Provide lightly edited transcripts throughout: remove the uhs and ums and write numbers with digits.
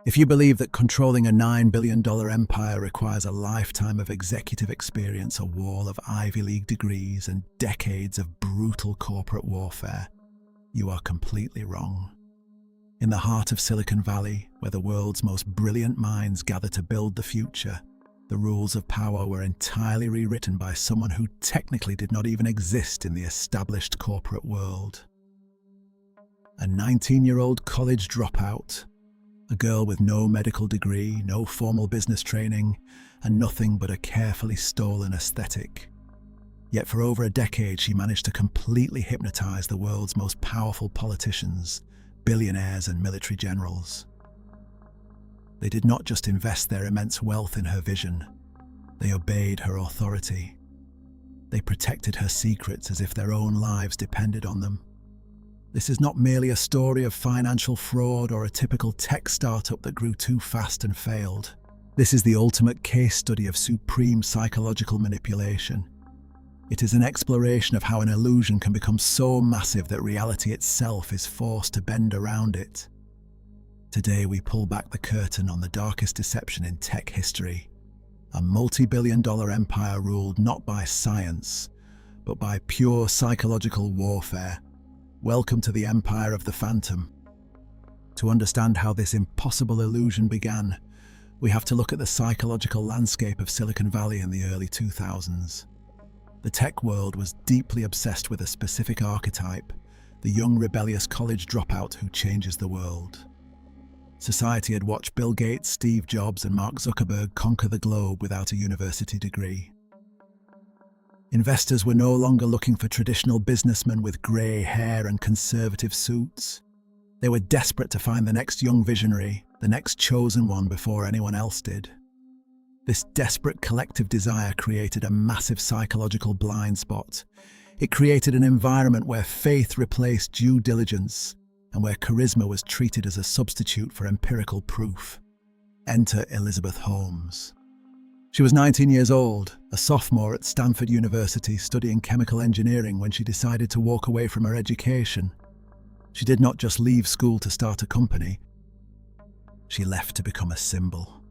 If you believe that controlling a $9 billion empire requires a lifetime of executive experience, a wall of Ivy League degrees, and decades of brutal corporate warfare, you are completely wrong. In the heart of Silicon Valley, where the world's most brilliant minds gather to build the future, the rules of power were entirely rewritten by someone who technically did not even exist in the established corporate world. A 19-year-old college dropout, a girl with no medical degree, no formal business training, and nothing but a carefully stolen aesthetic. Yet for over a decade, she managed to completely hypnotize the world's most powerful politicians, billionaires, and military generals. They did not just invest their immense wealth in her vision, they obeyed her authority. They protected her secrets as if their own lives depended on them. This is not merely a story of financial fraud or a typical tech startup that grew too fast and failed. This is the ultimate case study of supreme psychological manipulation. It is an exploration of how an illusion can become so massive that reality itself is forced to bend around it. Today we pull back the curtain on the darkest deception in tech history. A multi-billion-dollar empire ruled not by science, but by pure psychological warfare. Welcome to the empire of the phantom. To understand how this impossible illusion began, we have to look at the psychological landscape of Silicon Valley in the early 2000s. The tech world was deeply obsessed with a specific archetype, the young rebellious college dropout who changes the world. Society had watched Bill Gates, Steve Jobs, and Mark Zuckerberg conquer the globe without a university degree. Investors were no longer looking for traditional businessmen with grey hair and conservative suits. They were desperate to find the next young visionary, the next chosen one before anyone else did. This desperate collective desire created a massive psychological blind spot. It created an environment where faith replaced due diligence and where charisma was treated as a substitute for empirical proof. Enter Elizabeth Holmes. She was 19 years old, a sophomore at Stanford University studying chemical engineering when she decided to walk away from her education. She did not just leave school to start a company. She left to become a symbol.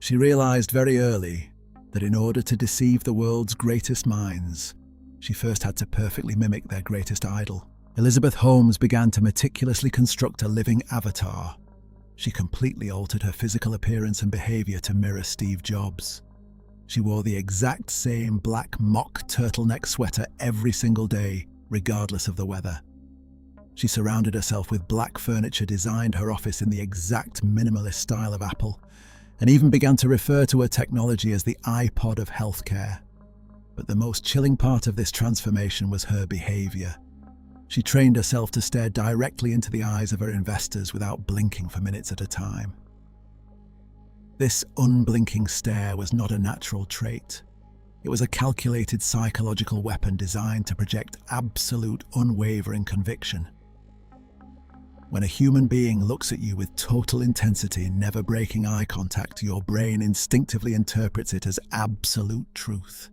She realized very early that in order to deceive the world's greatest minds, she first had to perfectly mimic their greatest idol. Elizabeth Holmes began to meticulously construct a living avatar. She completely altered her physical appearance and behavior to mirror Steve Jobs. She wore the exact same black mock turtleneck sweater every single day, regardless of the weather. She surrounded herself with black furniture, designed her office in the exact minimalist style of Apple, and even began to refer to her technology as the iPod of healthcare. But the most chilling part of this transformation was her behavior. She trained herself to stare directly into the eyes of her investors without blinking for minutes at a time. This unblinking stare was not a natural trait. It was a calculated psychological weapon designed to project absolute, unwavering conviction. When a human being looks at you with total intensity, never breaking eye contact, your brain instinctively interprets it as absolute truth.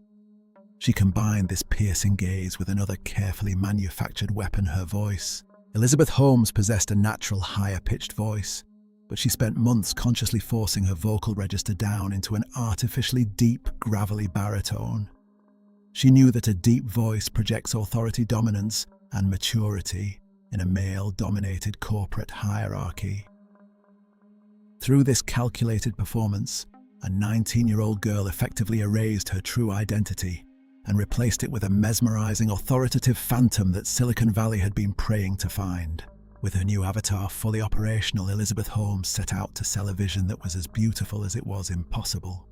She combined this piercing gaze with another carefully manufactured weapon, her voice. Elizabeth Holmes possessed a natural higher-pitched voice, but she spent months consciously forcing her vocal register down into an artificially deep, gravelly baritone. She knew that a deep voice projects authority, dominance, and maturity in a male-dominated corporate hierarchy. Through this calculated performance, a 19-year-old girl effectively erased her true identity and replaced it with a mesmerizing, authoritative phantom that Silicon Valley had been praying to find. With her new avatar fully operational, Elizabeth Holmes set out to sell a vision that was as beautiful as it was impossible.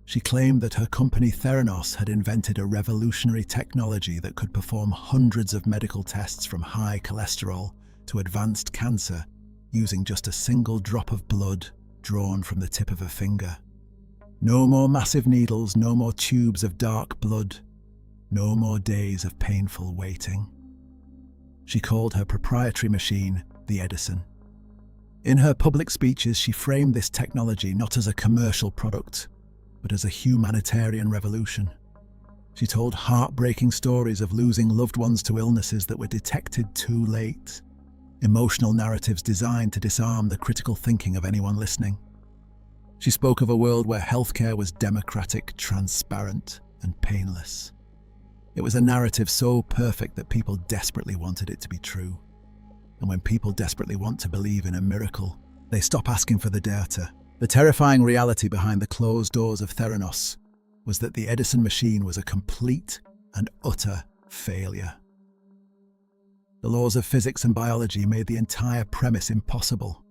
She claimed that her company Theranos had invented a revolutionary technology that could perform hundreds of medical tests from high cholesterol to advanced cancer using just a single drop of blood drawn from the tip of a finger. No more massive needles, no more tubes of dark blood, no more days of painful waiting. She called her proprietary machine the Edison. In her public speeches, she framed this technology not as a commercial product, but as a humanitarian revolution. She told heartbreaking stories of losing loved ones to illnesses that were detected too late. emotional narratives designed to disarm the critical thinking of anyone listening. She spoke of a world where healthcare was democratic, transparent, and painless. It was a narrative so perfect that people desperately wanted it to be true. And when people desperately want to believe in a miracle, they stop asking for the data. The terrifying reality behind the closed doors of Theranos was that the Edison machine was a complete and utter failure. The laws of physics and biology made the entire premise impossible.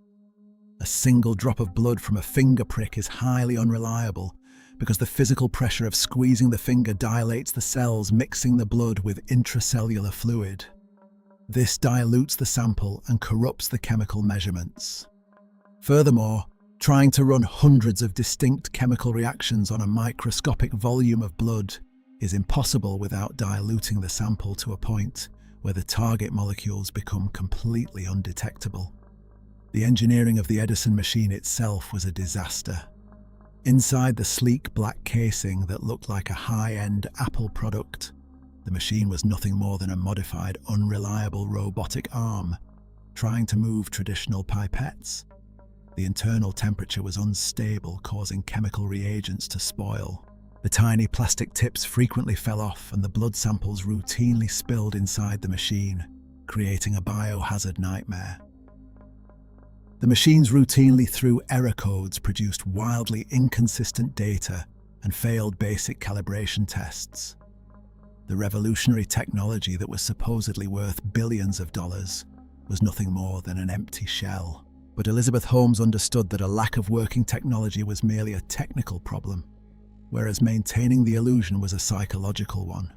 A single drop of blood from a finger prick is highly unreliable because the physical pressure of squeezing the finger dilates the cells, mixing the blood with intracellular fluid. This dilutes the sample and corrupts the chemical measurements. Furthermore, trying to run hundreds of distinct chemical reactions on a microscopic volume of blood is impossible without diluting the sample to a point where the target molecules become completely undetectable. The engineering of the Edison machine itself was a disaster. Inside the sleek black casing that looked like a high-end Apple product, the machine was nothing more than a modified, unreliable robotic arm trying to move traditional pipettes. The internal temperature was unstable, causing chemical reagents to spoil. The tiny plastic tips frequently fell off and the blood samples routinely spilled inside the machine, creating a biohazard nightmare. The machines routinely threw error codes, produced wildly inconsistent data, and failed basic calibration tests. The revolutionary technology that was supposedly worth billions of dollars was nothing more than an empty shell. But Elizabeth Holmes understood that a lack of working technology was merely a technical problem, whereas maintaining the illusion was a psychological one.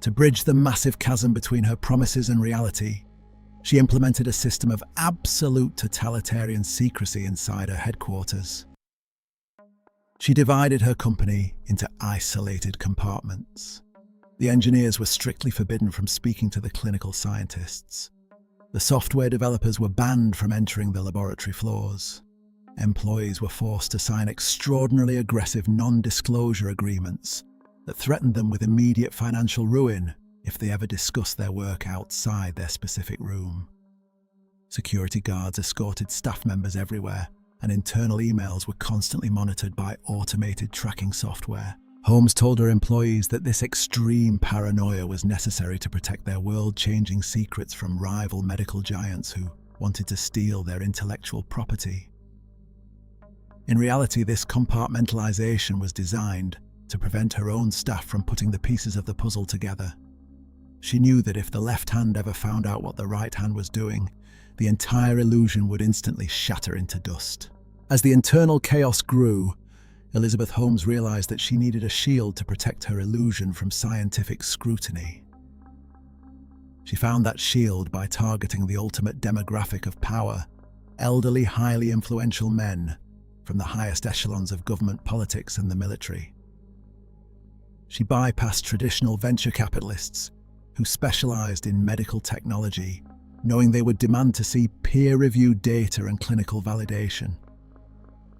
To bridge the massive chasm between her promises and reality, she implemented a system of absolute totalitarian secrecy inside her headquarters. She divided her company into isolated compartments. The engineers were strictly forbidden from speaking to the clinical scientists. The software developers were banned from entering the laboratory floors. Employees were forced to sign extraordinarily aggressive non-disclosure agreements that threatened them with immediate financial ruin if they ever discussed their work outside their specific room. Security guards escorted staff members everywhere, and internal emails were constantly monitored by automated tracking software. Holmes told her employees that this extreme paranoia was necessary to protect their world-changing secrets from rival medical giants who wanted to steal their intellectual property. In reality, this compartmentalization was designed to prevent her own staff from putting the pieces of the puzzle together. She knew that if the left hand ever found out what the right hand was doing, the entire illusion would instantly shatter into dust. As the internal chaos grew, Elizabeth Holmes realized that she needed a shield to protect her illusion from scientific scrutiny. She found that shield by targeting the ultimate demographic of power, elderly, highly influential men from the highest echelons of government politics and the military. She bypassed traditional venture capitalists who specialized in medical technology, knowing they would demand to see peer-reviewed data and clinical validation.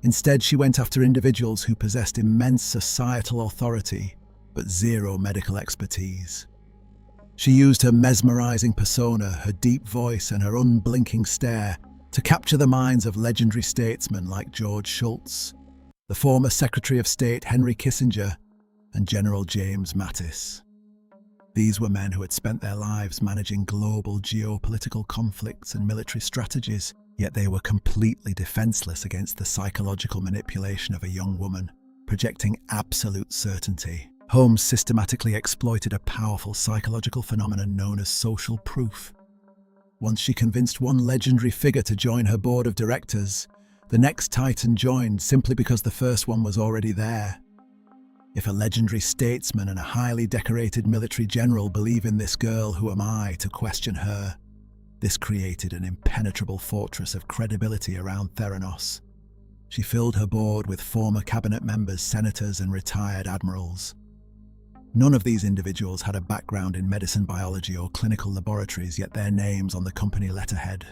Instead, she went after individuals who possessed immense societal authority, but zero medical expertise. She used her mesmerizing persona, her deep voice, and her unblinking stare to capture the minds of legendary statesmen like George Shultz, the former Secretary of State Henry Kissinger, and General James Mattis. These were men who had spent their lives managing global geopolitical conflicts and military strategies, yet they were completely defenseless against the psychological manipulation of a young woman, projecting absolute certainty. Holmes systematically exploited a powerful psychological phenomenon known as social proof. Once she convinced one legendary figure to join her board of directors, the next titan joined simply because the first one was already there. If a legendary statesman and a highly decorated military general believe in this girl, who am I to question her? This created an impenetrable fortress of credibility around Theranos. She filled her board with former cabinet members, senators, and retired admirals. None of these individuals had a background in medicine, biology, or clinical laboratories, yet their names on the company letterhead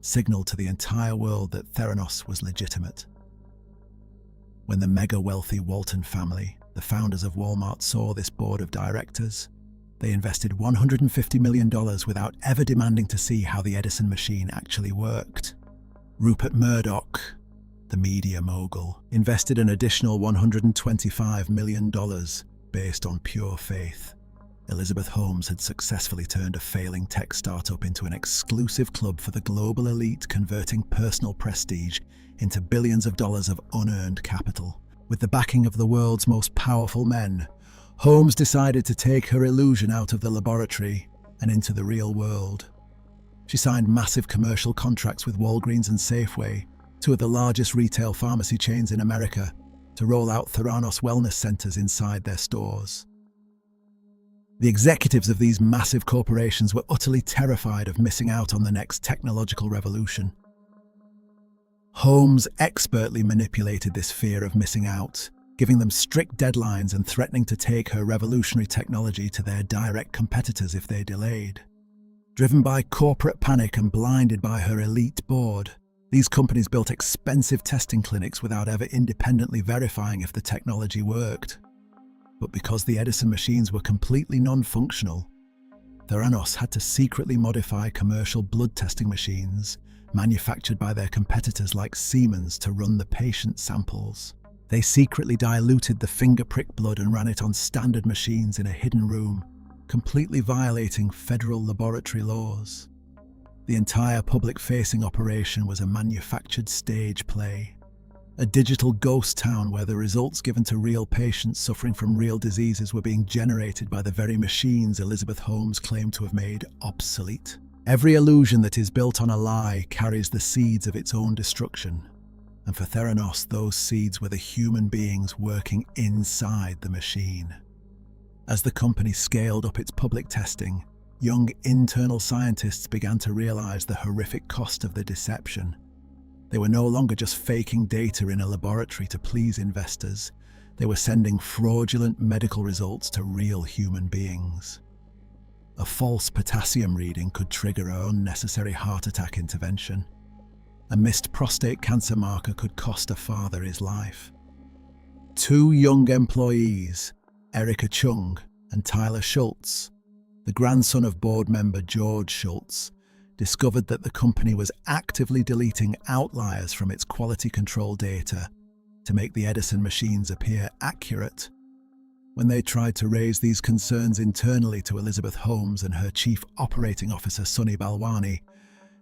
signaled to the entire world that Theranos was legitimate. When the mega-wealthy Walton family, the founders of Walmart, saw this board of directors, They invested $150 million without ever demanding to see how the Edison machine actually worked. Rupert Murdoch, the media mogul, invested an additional $125 million based on pure faith. Elizabeth Holmes had successfully turned a failing tech startup into an exclusive club for the global elite, converting personal prestige into billions of dollars of unearned capital. With the backing of the world's most powerful men, Holmes decided to take her illusion out of the laboratory and into the real world. She signed massive commercial contracts with Walgreens and Safeway, two of the largest retail pharmacy chains in America, to roll out Theranos wellness centers inside their stores. The executives of these massive corporations were utterly terrified of missing out on the next technological revolution. Holmes expertly manipulated this fear of missing out, giving them strict deadlines and threatening to take her revolutionary technology to their direct competitors if they delayed. Driven by corporate panic and blinded by her elite board, these companies built expensive testing clinics without ever independently verifying if the technology worked. But because the Edison machines were completely non-functional, Theranos had to secretly modify commercial blood testing machines manufactured by their competitors like Siemens to run the patient samples. They secretly diluted the finger prick blood and ran it on standard machines in a hidden room, completely violating federal laboratory laws. The entire public-facing operation was a manufactured stage play, a digital ghost town where the results given to real patients suffering from real diseases were being generated by the very machines Elizabeth Holmes claimed to have made obsolete. Every illusion that is built on a lie carries the seeds of its own destruction, and for Theranos, those seeds were the human beings working inside the machine. As the company scaled up its public testing, young internal scientists began to realize the horrific cost of the deception. They were no longer just faking data in a laboratory to please investors. They were sending fraudulent medical results to real human beings. A false potassium reading could trigger an unnecessary heart attack intervention. A missed prostate cancer marker could cost a father his life. Two young employees, Erica Chung and Tyler Schultz, the grandson of board member George Schultz, discovered that the company was actively deleting outliers from its quality control data to make the Edison machines appear accurate. When they tried to raise these concerns internally to Elizabeth Holmes and her chief operating officer Sunny Balwani,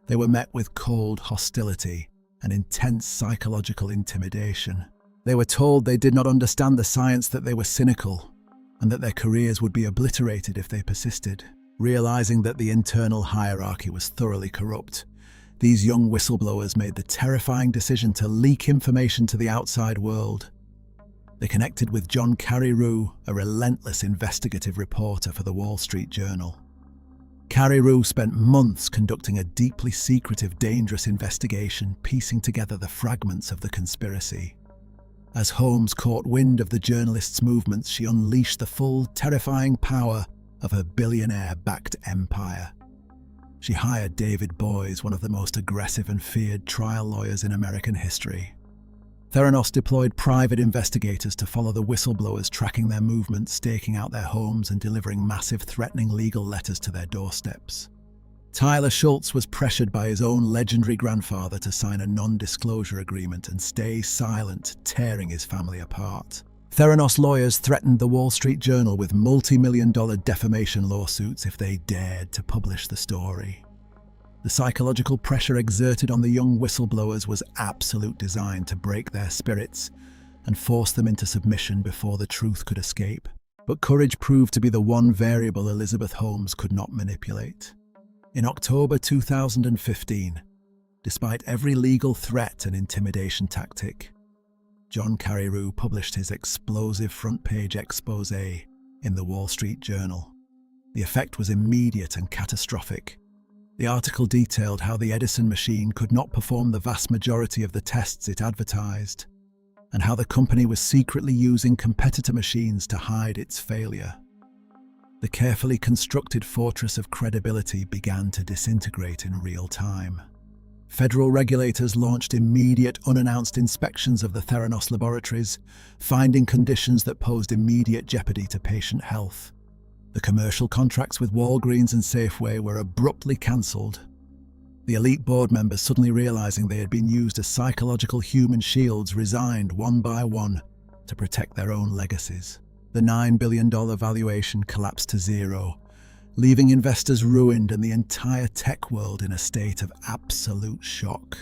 they were met with cold hostility and intense psychological intimidation. They were told they did not understand the science, that they were cynical, and that their careers would be obliterated if they persisted. Realizing that the internal hierarchy was thoroughly corrupt, these young whistleblowers made the terrifying decision to leak information to the outside world. They connected with John Carreyrou, a relentless investigative reporter for the Wall Street Journal. Carreyrou spent months conducting a deeply secretive, dangerous investigation, piecing together the fragments of the conspiracy. As Holmes caught wind of the journalists' movements, she unleashed the full, terrifying power of her billionaire-backed empire. She hired David Boies, one of the most aggressive and feared trial lawyers in American history. Theranos deployed private investigators to follow the whistleblowers, tracking their movements, staking out their homes, and delivering massive, threatening legal letters to their doorsteps. Tyler Schultz was pressured by his own legendary grandfather to sign a non-disclosure agreement and stay silent, tearing his family apart. Theranos lawyers threatened the Wall Street Journal with multi-million-dollar defamation lawsuits if they dared to publish the story. The psychological pressure exerted on the young whistleblowers was absolute, designed to break their spirits and force them into submission before the truth could escape. But courage proved to be the one variable Elizabeth Holmes could not manipulate. In October 2015, despite every legal threat and intimidation tactic, John Carreyrou published his explosive front-page expose in the Wall Street Journal. The effect was immediate and catastrophic. The article detailed how the Edison machine could not perform the vast majority of the tests it advertised, and how the company was secretly using competitor machines to hide its failure. The carefully constructed fortress of credibility began to disintegrate in real time. Federal regulators launched immediate, unannounced inspections of the Theranos laboratories, finding conditions that posed immediate jeopardy to patient health. The commercial contracts with Walgreens and Safeway were abruptly cancelled. The elite board members, suddenly realizing they had been used as psychological human shields, resigned one by one to protect their own legacies. The $9 billion valuation collapsed to zero, leaving investors ruined and the entire tech world in a state of absolute shock.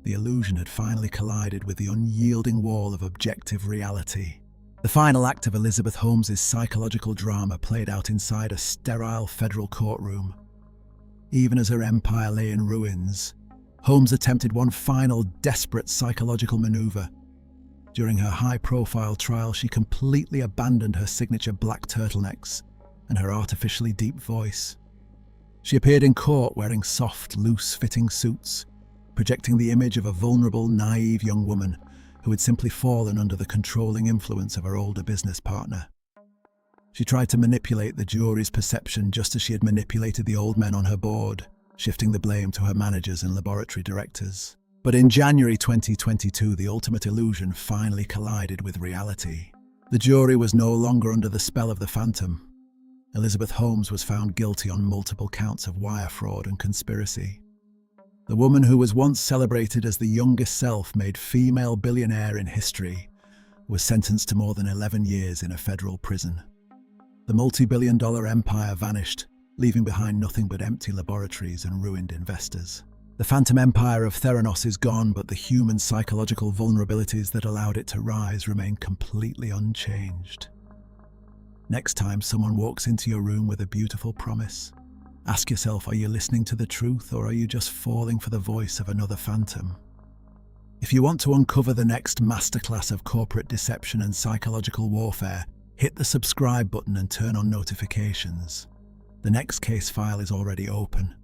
The illusion had finally collided with the unyielding wall of objective reality. The final act of Elizabeth Holmes' psychological drama played out inside a sterile federal courtroom. Even as her empire lay in ruins, Holmes attempted one final desperate psychological maneuver. During her high-profile trial, she completely abandoned her signature black turtlenecks and her artificially deep voice. She appeared in court wearing soft, loose-fitting suits, projecting the image of a vulnerable, naive young woman who had simply fallen under the controlling influence of her older business partner. She tried to manipulate the jury's perception just as she had manipulated the old men on her board, shifting the blame to her managers and laboratory directors. But in January 2022, the ultimate illusion finally collided with reality. The jury was no longer under the spell of the phantom. Elizabeth Holmes was found guilty on multiple counts of wire fraud and conspiracy. The woman who was once celebrated as the youngest self-made female billionaire in history was sentenced to more than 11 years in a federal prison. The multi-billion-dollar empire vanished, leaving behind nothing but empty laboratories and ruined investors. The phantom empire of Theranos is gone, but the human psychological vulnerabilities that allowed it to rise remain completely unchanged. Next time someone walks into your room with a beautiful promise, ask yourself, are you listening to the truth or are you just falling for the voice of another phantom? If you want to uncover the next masterclass of corporate deception and psychological warfare, hit the subscribe button and turn on notifications. The next case file is already open.